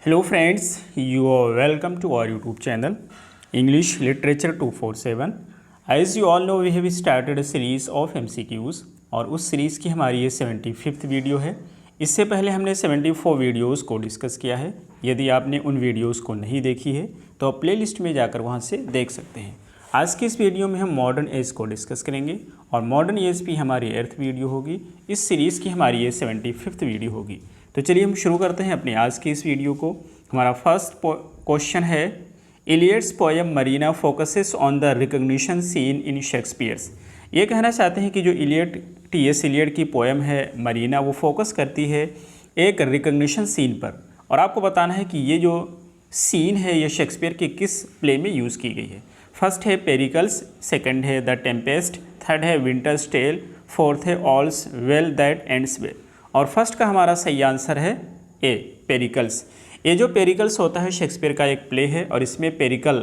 Hello friends, you are welcome to our YouTube channel English Literature 247. As you all know, we have started a series of MCQs और उस series की हमारी ये 75th video है। इससे पहले हमने 74 वीडियोस को डिस्कस किया है। यदि आपने उन वीडियोस को नहीं देखी है तो आप प्ले लिस्ट में जाकर वहाँ से देख सकते हैं। आज की इस वीडियो में हम मॉडर्न एज को डिस्कस करेंगे और मॉडर्न एज भी हमारी 8th वीडियो होगी। इस सीरीज़ की हमारी ये 75th वीडियो होगी। तो चलिए हम शुरू करते हैं अपनी आज की इस वीडियो को। हमारा फर्स्ट क्वेश्चन है, Eliot's poem Marina focuses on the recognition seen in Shakespeare's. ये कहना चाहते हैं कि जो टी.एस. इलियट की पोएम है मरीना, वो फोकस करती है एक रिकग्निशन सीन पर, और आपको बताना है कि ये जो सीन है ये शेक्सपियर के किस प्ले में यूज़ की गई है। फर्स्ट है पेरिकल्स, सेकंड है द टेम्पेस्ट, थर्ड है विंटर्स टेल, फोर्थ है ऑल्स वेल दैट एंड्स वेल। और फर्स्ट का हमारा सही आंसर है ए, पेरिकल्स। ये जो पेरिकल्स होता है शेक्सपियर का एक प्ले है और इसमें पेरिकल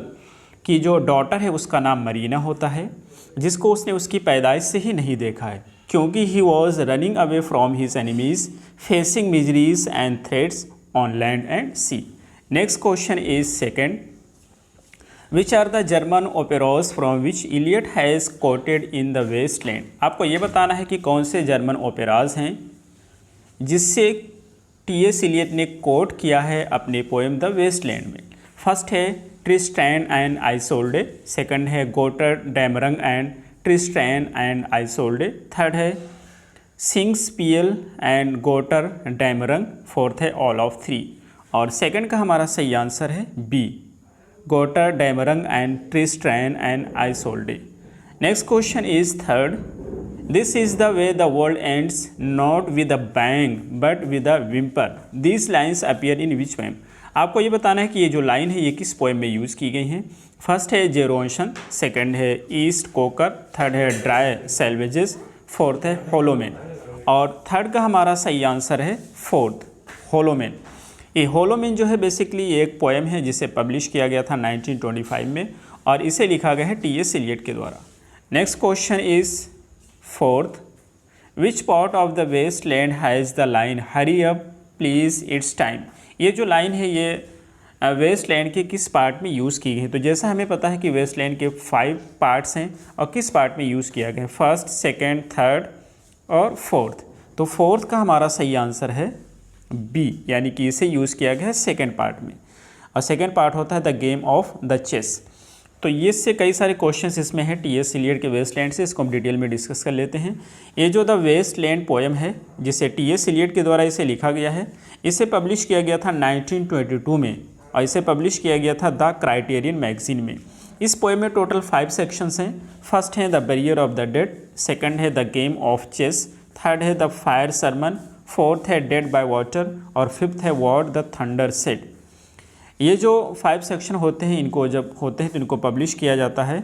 की जो डॉटर है उसका नाम मरीना होता है, जिसको उसने उसकी पैदाइश से ही नहीं देखा है, क्योंकि he was running away from his enemies facing miseries and threats on land and sea. Next question is second, which are the German operas from which Eliot has quoted in the Waste Land. आपको ये बताना है कि कौन से German ओपेराज हैं जिससे T.S.. Elliot ने कोट किया है अपने पोएम द वेस्टलैंड में। फर्स्ट है ट्रिस्टैन एंड आइसोल्डे, सेकंड है Gotterdammerung and Tristan and Isolde, third है Singspiel and Gotterdammerung, fourth है ऑल ऑफ थ्री। और सेकंड का हमारा सही आंसर है B, Gotterdammerung and Tristan and Isolde. Next question is third, this is the way the world ends not with a bang but with a whimper, these lines appear in which poem. आपको ये बताना है कि ये जो line है ये किस पोएम में यूज़ की गई हैं। फर्स्ट है जेरोशन, सेकंड है ईस्ट कोकर, थर्ड है ड्राई सैल्वेजेस, फोर्थ है होलोमैन। और थर्ड का हमारा सही आंसर है फोर्थ, होलोमैन। ये होलोमैन जो है बेसिकली एक पोएम है जिसे पब्लिश किया गया था 1925 में और इसे लिखा गया है टी.एस. इलियट के द्वारा। Next question is fourth, which part of the waste Land has the line hurry up please it's time. ये जो लाइन है ये वेस्ट लैंड के किस पार्ट में यूज़ की गई है। तो जैसा हमें पता है कि वेस्ट लैंड के 5 पार्ट्स हैं और किस पार्ट में यूज़ किया गया है, फर्स्ट, सेकेंड, थर्ड और फोर्थ। तो फोर्थ का हमारा सही आंसर है बी, यानी कि इसे यूज़ किया गया है सेकेंड पार्ट में, और सेकेंड पार्ट होता है the game of the chess. तो ये इससे कई सारे क्वेश्चंस इसमें हैं टी.एस. इलियट के वेस्टलैंड से, इसको हम डिटेल में डिस्कस कर लेते हैं। ये जो द वेस्टलैंड पोएम है जिसे टी.एस. इलियट के द्वारा इसे लिखा गया है, इसे पब्लिश किया गया था 1922 में और इसे पब्लिश किया गया था द क्राइटेरियन मैगजीन में। इस पोएम में टोटल 5 सेक्शंस हैं। फर्स्ट है the burial of the dead, second है the game of chess, third है द फायर सरमन, फोर्थ है डेड बाय वाटर और फिफ्थ है व्हाट द थंडर सेड। ये जो 5 सेक्शन होते हैं, इनको जब होते हैं तो इनको पब्लिश किया जाता है,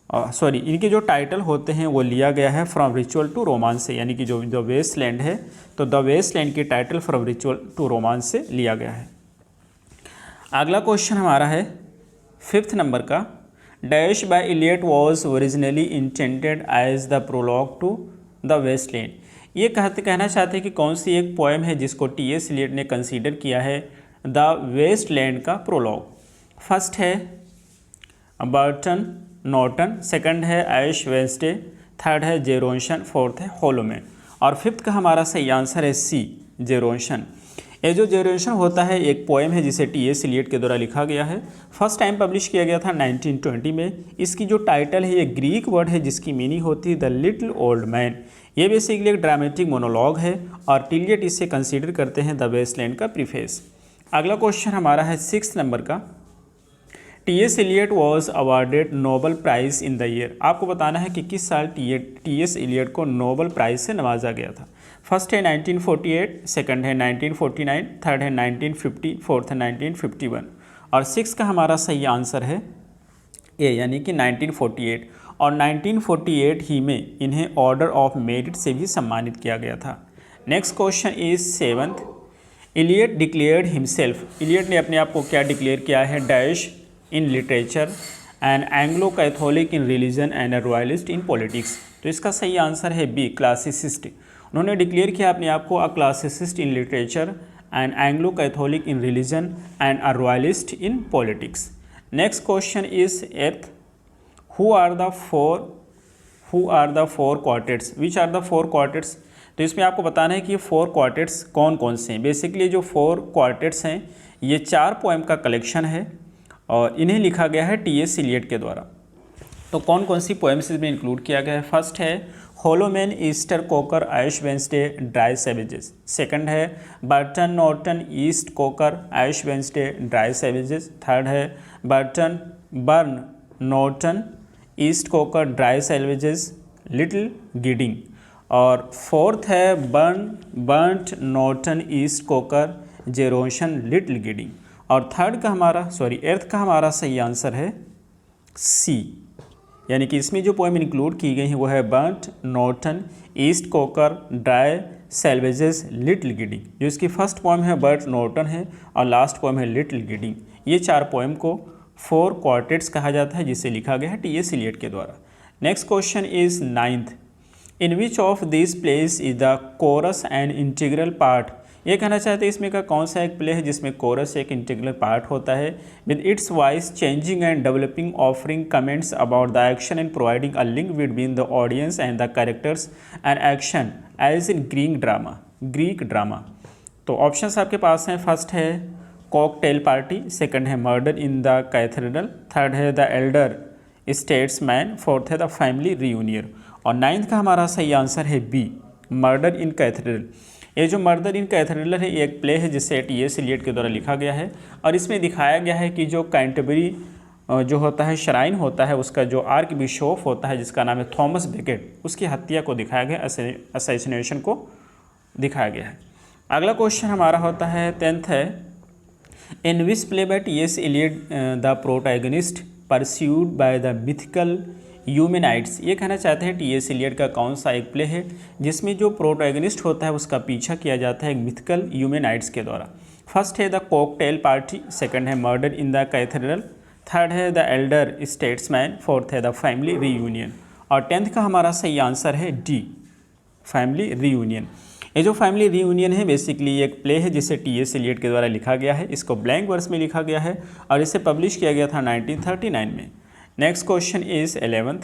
इनके जो टाइटल होते हैं वो लिया गया है फ्रॉम रिचुअल टू रोमांस से, यानी कि जो द वेस्टलैंड है तो द वेस्टलैंड की title from ritual to romance से लिया गया है। अगला क्वेश्चन हमारा है 5th नंबर का, dash by Eliot was originally intended as the prologue to the Westland. ये कहना चाहते हैं कि कौन सी एक पोएम है जिसको टी.एस. इलियट ने कंसीडर किया है द वेस्टलैंड का प्रोलॉग। फर्स्ट है बर्टन नॉर्टन, सेकंड है ऐश वेंसडे, थर्ड है जेरोशन, फोर्थ है होलोमैन। और फिफ्थ का हमारा सही आंसर है सी, जेरोशन। ये जो जेरोशन होता है एक पोएम है जिसे टी.एस. इलियट के द्वारा लिखा गया है। फर्स्ट टाइम पब्लिश किया गया था 1920 में। इसकी जो टाइटल है ये ग्रीक वर्ड है जिसकी मीनिंग होती है द लिटिल ओल्ड मैन। ये बेसिकली एक ड्रामेटिक मोनोलॉग है और इलियट इसे कंसीडर करते हैं द वेस्टलैंड का प्रीफेस। अगला क्वेश्चन हमारा है 6th नंबर का, T S. Eliot was awarded Nobel prize in the year. आपको बताना है कि किस साल टी.एस. इलियट को नोबल प्राइज़ से नवाजा गया था। फर्स्ट है 1948, सेकंड है 1949, थर्ड है 1950, फोर्थ है 1951। और 6 का हमारा सही आंसर है ए, यानी कि 1948। और 1948 ही में इन्हें ऑर्डर ऑफ मेरिट से भी सम्मानित किया गया था। Next question is 7th, Eliot declared himself. Eliot ने अपने आप को क्या डिक्लेयर किया है, dash in literature and Anglo Catholic in religion and royalist in politics. तो इसका सही आंसर है बी, क्लासिसिस्ट। उन्होंने डिक्लेयर किया अपने आप को a classicist in literature an Anglo-Catholic in religion and a royalist in politics. Next question is eighth. Who are the four quartets? Which are the four quartets? तो इसमें आपको बताना है कि ये फोर क्वार्टेट्स कौन कौन से हैं। बेसिकली जो फोर क्वार्टेट्स हैं ये 4 पोएम का कलेक्शन है और इन्हें लिखा गया है टी.एस. इलियट के द्वारा। तो कौन कौन सी पोएम्स इसमें इंक्लूड किया गया है? फर्स्ट है Hollow Man, Easter Coker, Ash Wednesday, Dry सैवेजेस। सेकंड है Burton Norton, East Coker, Ash Wednesday, Dry सैवेजेस। थर्ड है Burn Norton, East Coker, Dry सैवेजेस, लिटिल गिडिंग। और फोर्थ है Burnt Norton, East Coker, Gerontion, Little Gidding. और eighth का हमारा सही आंसर है सी, यानी कि इसमें जो पोएम इंक्लूड की गई है वो है Burnt Norton, East Coker, Dry सैवेजेस, लिटिल गिडिंग। जो इसकी फर्स्ट पोएम है बर्न्ट नॉर्टन है और लास्ट पोएम है लिटिल गिडिंग। ये 4 पोएम को फोर क्वार्टेट्स कहा जाता है जिसे लिखा गया है टी.एस. इलियट के द्वारा। Next question is 9th. In which of this place is the coarse and integral part? ये कहना चाहते हैं इसमें का कौन सा एक प्ले है जिसमें कोरस एक इंटीग्रल पार्ट होता है, with its voice changing and developing, offering comments about the action and providing a link between the audience and the characters and action as in Greek drama. तो options आपके पास हैं। First है cocktail party, second है murder in the cathedral, third है the elder statesman, fourth है the family reunion. और 9th का हमारा सही आंसर है बी, मर्डर इन कैथेड्रल। ये जो मर्डर इन कैथेड्रल है ये एक प्ले है जिसे टी.एस. इलियट के द्वारा लिखा गया है और इसमें दिखाया गया है कि जो कैंटरबरी जो होता है श्राइन होता है उसका जो आर्क बिशोफ होता है जिसका नाम है थॉमस बेकेट, उसकी हत्या को दिखाया गया, असैसिनेशन को दिखाया गया है। अगला क्वेश्चन हमारा होता है 10th है in which play by T S. Eliot the protagonist pursued by the mythical Eumenides. ये कहना चाहते हैं टी.एस. इलियट का कौन सा एक प्ले है जिसमें जो प्रोटैगनिस्ट होता है उसका पीछा किया जाता है मिथिकल ह्यूमैनाइट्स के द्वारा। फर्स्ट है द कॉकटेल पार्टी, सेकंड है murder in the cathedral, third है द एल्डर स्टेट्समैन, फोर्थ है द फैमिली रीयूनियन। और 10th का हमारा सही आंसर है डी, फैमिली रीयूनियन। ये जो फैमिली रीयूनियन है बेसिकली एक प्ले है जिसे टी.एस. इलियट के द्वारा लिखा गया है। इसको ब्लैंक वर्स में लिखा गया है और इसे पब्लिश किया गया था 1939 में। Next question is 11th.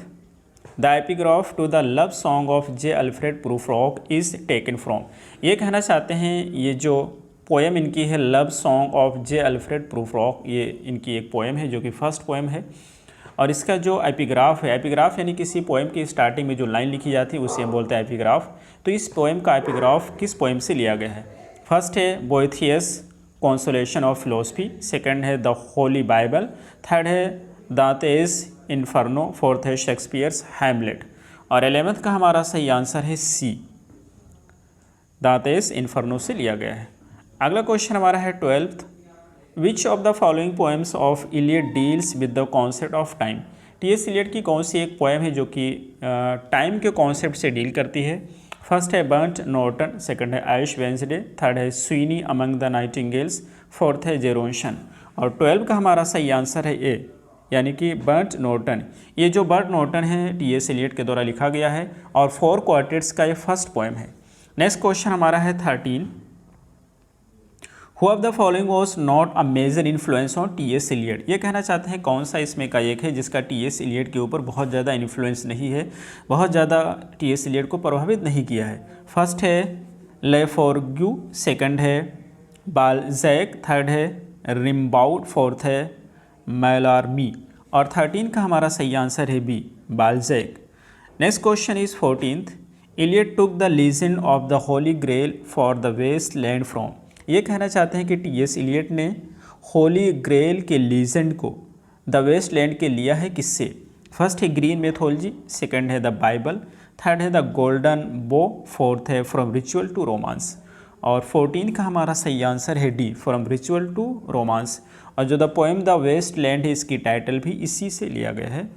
The epigraph to the love song of J Alfred Prufrock is taken from. ये कहना चाहते हैं ये जो पोएम इनकी है love song of J Alfred Prufrock, ये इनकी एक पोएम है जो कि फर्स्ट पोएम है। और इसका जो एपिग्राफ है, एपिग्राफ यानी किसी पोएम की स्टार्टिंग में जो लाइन लिखी जाती है उसे हम बोलते हैं एपिग्राफ। तो इस पोएम का एपिग्राफ किस पोएम से लिया गया है? फर्स्ट है बोएथियस कॉन्सोलेशन ऑफ फिलोसफी, सेकंड है द होली बाइबल, थर्ड है दांतेस इन्फर्नो, फोर्थ है शेक्सपियर्स हैमलेट। और 11th का हमारा सही आंसर है सी, दांतेस इन्फर्नो से लिया गया है। अगला क्वेश्चन हमारा है 12th. Which of the following poems of Eliot deals with the concept of time? T S. Eliot की कौन सी एक पोएम है जो कि टाइम के कॉन्सेप्ट से डील करती है? फर्स्ट है बर्न्ट नॉर्टन, सेकंड है ऐश वेंसडे, थर्ड है Sweeney among the nightingales, fourth है जेरोशन। और 12 का हमारा सही आंसर है ए, यानी कि बर्न्ट नॉर्टन। ये जो बर्न्ट नॉर्टन है टी.एस. इलियट के द्वारा लिखा गया है और फोर क्वार्टेट्स का ये फर्स्ट पोएम है। नेक्स्ट क्वेश्चन हमारा है 13. Who of the following was not a major influence on T S. Eliot? ये कहना चाहते हैं कौन सा इसमें का एक है जिसका टी.एस. इलियट के ऊपर बहुत ज़्यादा इन्फ्लुएंस नहीं है, बहुत ज़्यादा टी.एस. इलियट को प्रभावित नहीं किया है। फर्स्ट है ले फॉर्ग्यू, सेकंड है बाल्जैक, थर्ड है रिम्बाउड, फोर्थ है मैलार्मी। और 13 का हमारा सही आंसर है B, Balzac. Next question is 14th. Eliot took the legend of the Holy Grail for the waste Land from. ये कहना चाहते हैं कि टी.एस. इलियट ने होली ग्रेल के लीजेंड को द वेस्ट लैंड के लिया है किससे? फर्स्ट है ग्रीन मैथोलॉजी, सेकंड है द बाइबल, थर्ड है द गोल्डन बो, फोर्थ है फ्रॉम रिचुअल टू रोमांस। और 14 का हमारा सही आंसर है D, from ritual to romance. और जो the poem the waste land है इसकी टाइटल भी इसी से लिया गया है।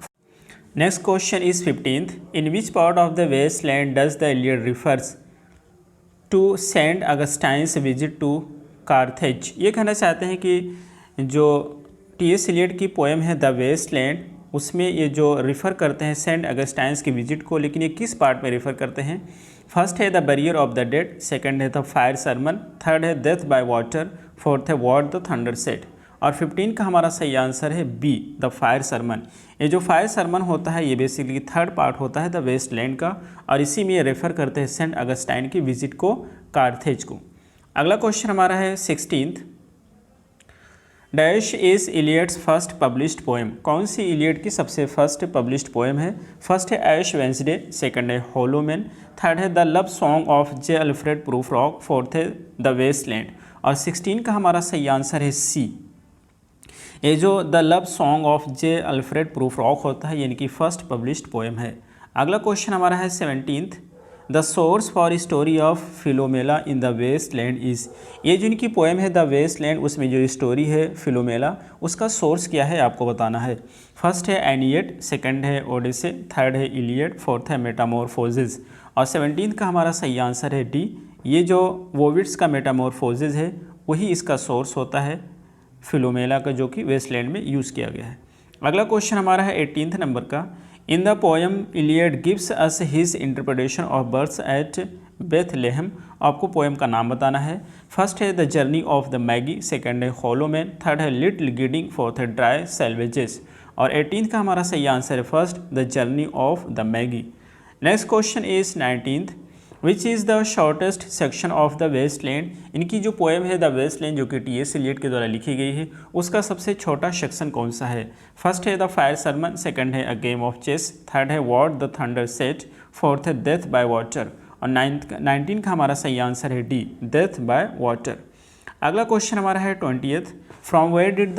Next question is 15th. In which part of the waste land does the Iliad refers to Saint Augustine's visit to Carthage? ये कहना चाहते हैं कि जो टी.एस. इलियट की पोएम है द वेस्ट लैंड उसमें ये जो रिफ़र करते हैं सेंट अगस्टाइन्स की विजिट को, लेकिन ये किस पार्ट में रिफ़र करते हैं? फर्स्ट है the burial of the dead, second है द फायर सरमन, थर्ड है डेथ बाय वाटर, फोर्थ है व्हाट द थंडर सेड। और 15 का हमारा सही आंसर है बी, द फायर सरमन। ये जो फायर सरमन होता है ये बेसिकली थर्ड पार्ट होता है द वेस्टलैंड का, और इसी में ये रेफ़र करते हैं सेंट अगस्टाइन की विजिट को, कार्थेज को। अगला क्वेश्चन हमारा है 16th, dash is Eliot's first published poem. कौन सी इलियड की सबसे फर्स्ट पब्लिश्ड पोएम है? फर्स्ट है ऐश वेंसडे, सेकंड है होलोमैन, थर्ड है the love song of J Alfred Prufrock, fourth है द वेस्टलैंड। और 16 का हमारा सही आंसर है सी, ये जो the love song of J Alfred Prufrock होता है यानी कि फर्स्ट पब्लिश्ड पोएम है। अगला क्वेश्चन हमारा है 17th, the source for story of Philomela in the Waste Land is. ये जो इनकी पोएम है द वेस्टलैंड, उसमें जो स्टोरी है फिलोमेला, उसका सोर्स क्या है आपको बताना है। फर्स्ट है एनियड, सेकंड है ओडिसे, थर्ड है इलियड, फोर्थ है मेटामॉर्फोसिस। और 17 का हमारा सही आंसर है डी, ये जो वोविड्स का मेटामॉर्फोसिस है वही इसका सोर्स होता है फिलोमेला का, जो कि वेस्टलैंड में यूज़ किया गया है। अगला क्वेश्चन हमारा है 18th नंबर का, in the poem Eliot gives us his interpretation of birds at Bethlehem. आपको पोएम का नाम बताना है। फर्स्ट है the journey of the Magi, second है होलोमैन, थर्ड है लिटिल गिडिंग, फोर्थ है ड्राई सैल्वेजेस। और 18th का हमारा सही आंसर है first, the journey of the Magi. Next question is 19th, which is the shortest section of the wasteland. इनकी जो पोएम है द वेस्टलैंड जो कि टी.एस. एलियट के द्वारा लिखी गई है, उसका सबसे छोटा सेक्शन कौन सा है? फर्स्ट है द फायर सरमन, सेकंड है a game of chess, third है what the thunder said, fourth है डेथ बाय वाटर। और 19 का हमारा सही आंसर है डी, डेथ बाय वाटर। अगला क्वेश्चन हमारा है 20th, from where did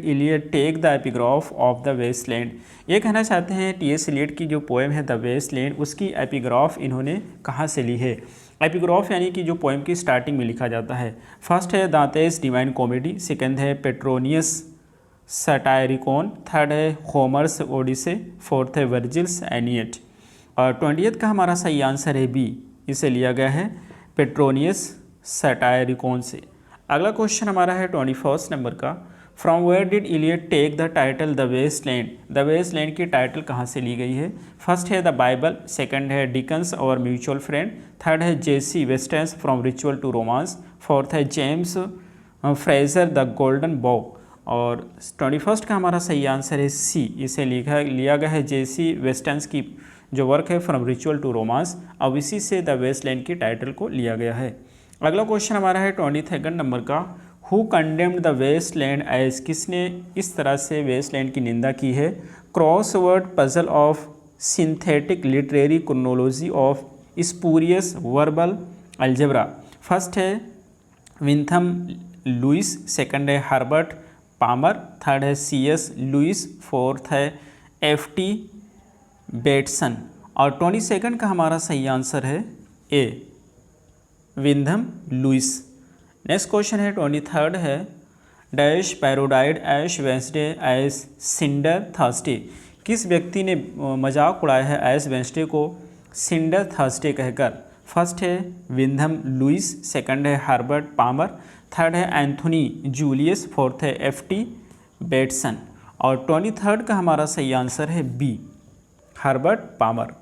Iliad take the epigraph of the Westland. ये कहना चाहते हैं टी.एस. एलियट की जो पोएम है द वेस्टलैंड, उसकी एपिग्राफ इन्होंने कहाँ से ली है? एपिग्राफ यानी कि जो पोएम की स्टार्टिंग में लिखा जाता है। फर्स्ट है दांतेस डिवाइन कॉमेडी, सेकंड है पेट्रोनियस सटायरिकॉन, थर्ड है होमर्स ओडिसे, फोर्थ है वर्जिल्स एनियट। और 20th का हमारा सही आंसर है बी, इसे लिया गया है पेट्रोनियस सटायरिकॉन से। अगला क्वेश्चन हमारा है 21st नंबर का, from where did Iliad take the title the Waste Land. The Waste Land की टाइटल कहाँ से ली गई है? फर्स्ट है द बाइबल, सेकंड है डिकन्स और म्यूचुअल फ्रेंड, थर्ड है Jessie Weston's from ritual to romance, fourth है James Frazer the golden bough. और 21st का हमारा सही आंसर है सी, इसे लिया गया है जेसी वेस्टर्न्स की जो वर्क है फ्रॉम रिचुअल टू रोमांस, अब इसी से द वेस्टलैंड की टाइटल को लिया गया है। अगला क्वेश्चन हमारा है 22nd नंबर का, who condemned the wasteland as. किसने इस तरह से वेस्टलैंड की निंदा की है? Crossword puzzle of synthetic literary chronology of spurious verbal algebra. First है विंथम लुइस, सेकंड है हर्बर्ट पामर, थर्ड है C.S. लुइस, फोर्थ है F.T. बेटसन। और 22nd का हमारा सही आंसर है ए, विंथम लुइस। नेक्स्ट क्वेश्चन है 23rd है, डैश पैरोडाइड ऐश वेंसडे एज सिंडर थर्सडे। किस व्यक्ति ने मजाक उड़ाया है ऐश वेंसडे को सिंडर थर्सडे कहकर? फर्स्ट है विंथम लुइस, सेकंड है हर्बर्ट पामर, थर्ड है एंथोनी जूलियस, फोर्थ है F.T. बेटसन। और 23rd का हमारा सही आंसर है B, Herbert Palmer.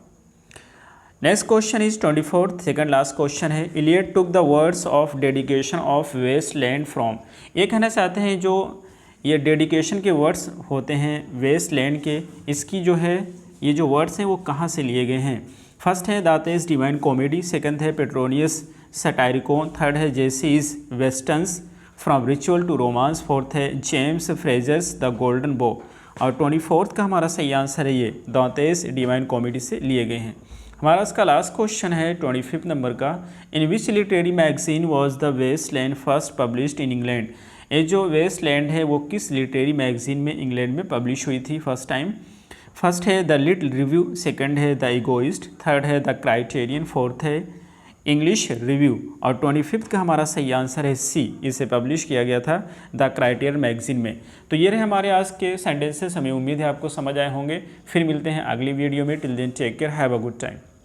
Next question is 24th, second last question है, Eliot took the words of dedication of Waste Land from. ये कहना चाहते हैं जो ये डेडिकेशन के वर्ड्स होते हैं वेस्टलैंड के, इसकी जो है ये जो वर्ड्स हैं वो कहाँ से लिए गए हैं? फर्स्ट है दांतेस डिवाइन कॉमेडी, सेकंड है पेट्रोनियस सटायरिकॉन, थर्ड है Jessie's Weston's from ritual to romance, fourth है James Frazer's the golden bough. और 24th का हमारा सही आंसर है ये दांतेस डिवाइन कॉमेडी से लिए गए हैं। हमारा इसका लास्ट क्वेश्चन है 25th नंबर का, in which literary magazine was the Waste Land first published in England. ये जो वेस्टलैंड है वो किस लिटरेरी मैगजीन में इंग्लैंड में पब्लिश हुई थी फर्स्ट टाइम? फर्स्ट है द लिटिल रिव्यू, सेकंड है द इगोइस्ट, थर्ड है द क्राइटेरियन, फोर्थ है इंग्लिश रिव्यू। और 25th का हमारा सही आंसर है सी, इसे पब्लिश किया गया था द क्राइटेरियन मैगजीन में। तो ये रहे हमारे आज के सेंटेंसेस, हमें उम्मीद है आपको समझ आए होंगे। फिर मिलते हैं अगली वीडियो में। Till then take care, have a good time.